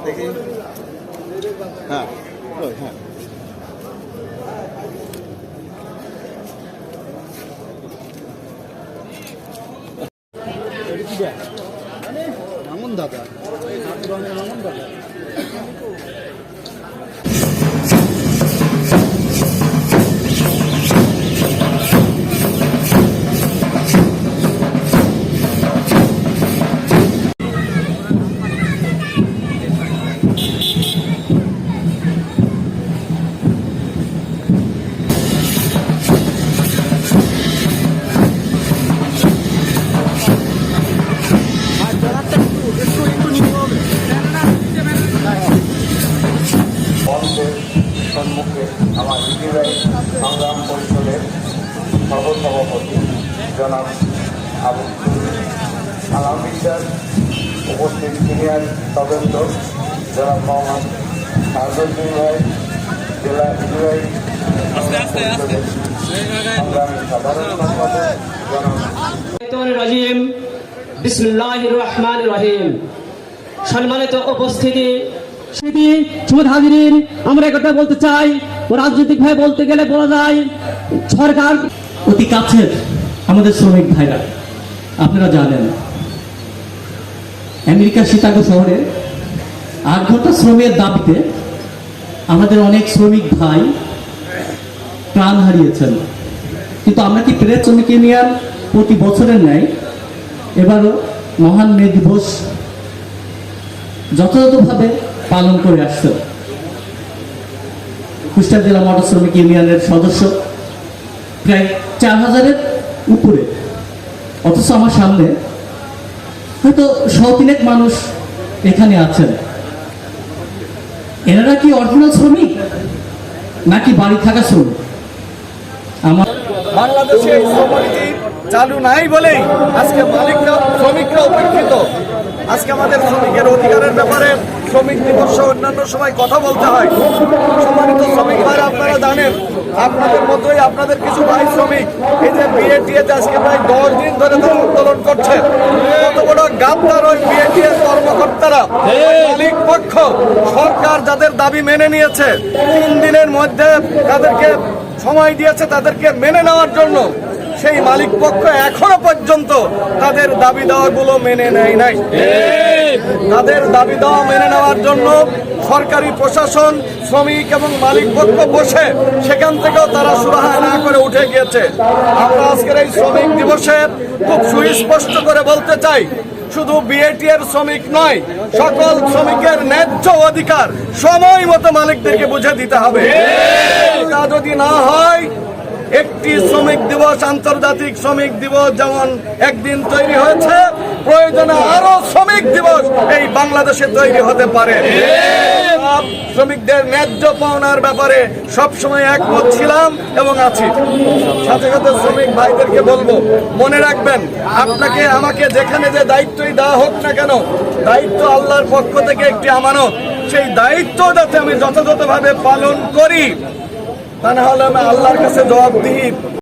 দেখি। হ্যাঁ হ্যাঁ এমন দাদা এমন দাদা সম্মুখে আমার ইউনিভার্স সংগ্রাম পরিষদের সহসভাপতি জনাব আবু আলাম বিশ্বাস, উপস্থিত সিনিয়র সদস্য জনাব মোহাম্মদ সাজুদ্দিন ভাই, জেলা ইউনিভার্স সংগ্রামী সাধারণ সম্পাদক জনাব বিসমিল্লাহির রহমানির রহিম। সম্মানিত উপস্থিতি হাজিরিন, আমরা একটা বলতে চাই, রাজনৈতিক ভাই বলতে গেলে বলা যায় সরকার অতি কাছের আমাদের শ্রমিক ভাইরা। আপনারা জানেন আমেরিকা শিকাগো শহরে 8 ঘন্টা শ্রমের দাবিতে আমাদের অনেক শ্রমিক ভাই প্রাণ হারিয়েছেন। কিন্তু আমরা কি প্রেস শ্রমিক ইউনিয়ন প্রতি বছরের ন্যায় এবারও মহান মে দিবস যথাযথভাবে পালন করে আসছে। কুষ্টিয়া জেলা মোটর শ্রমিক ইউনিয়নের সদস্য প্রায় 4000-এর উপরে, অথচ আমার সামনে হয়তো 100-3 মানুষ এখানে আছেন। এনারা কি অরিজিনাল শ্রমিক নাকি বাড়ি থাকা শ্রমিক? আমার বাংলাদেশে এই শ্রমনীতি চালু নাই বলেই আজকে মালিকরা শ্রমিকরা উপেক্ষিত। আজকে আমাদের শ্রমিকের অধিকারের ব্যাপারে শ্রমিক দিবস অন্যান্য সময় কথা বলতে হয়। সম্মানিত শ্রমিক ভাইরা, আপনারা জানেন আপনাদের মতোই আপনাদের কিছু ভাই শ্রমিক এই যে বিএটিএতে আজকে প্রায় 10 দিন ধরে তারা আন্দোলন করছে। কত বড় গাদ্দার ওই বিএটিএর কর্মকর্তারা! মালিক পক্ষ সরকার যাদের দাবি মেনে নিয়েছে, 3 দিনের মধ্যে তাদেরকে সময় দিয়েছে তাদেরকে মেনে নেওয়ার জন্য, সেই মালিক পক্ষ এখনো পর্যন্ত তাদের দাবি দাওয়াগুলো মেনে নেয় নাই। তাদের দাবি দাওয়া মেনে নেওয়ার জন্য সরকারি প্রশাসন, শ্রমিক এবং মালিক পক্ষ বসে সেখান থেকেও তারা সুরাহা না করে উঠে গিয়েছে। আমরা আজকের এই শ্রমিক দিবসে খুব সুস্পষ্ট করে বলতে চাই, শুধু বিএটিএর শ্রমিক নয়, সকল শ্রমিকের ন্যায্য অধিকার সময় মতো মালিকদেরকে বুঝে দিতে হবে। তা যদি না হয়, একটি শ্রমিক দিবস, আন্তর্জাতিক শ্রমিক দিবস যেমন একদিন তৈরি হয়েছে, প্রয়োজনে আরো শ্রমিক দিবস এই বাংলাদেশে তৈরি হতে পারে। শ্রমিকদের ন্যায্য পাওনার ব্যাপারে সবসময় একমত ছিলাম এবং আছি। সাথে সাথে শ্রমিক ভাইদেরকে বলবো, মনে রাখবেন আপনাকে আমাকে যেখানে যে দায়িত্বই দেওয়া হোক না কেন, দায়িত্ব আল্লাহর পক্ষ থেকে একটি আমানত। সেই দায়িত্ব যাতে আমি যথাযথভাবে পালন করি, তা না হলে আমি আল্লাহর কাছে জবাবদিহি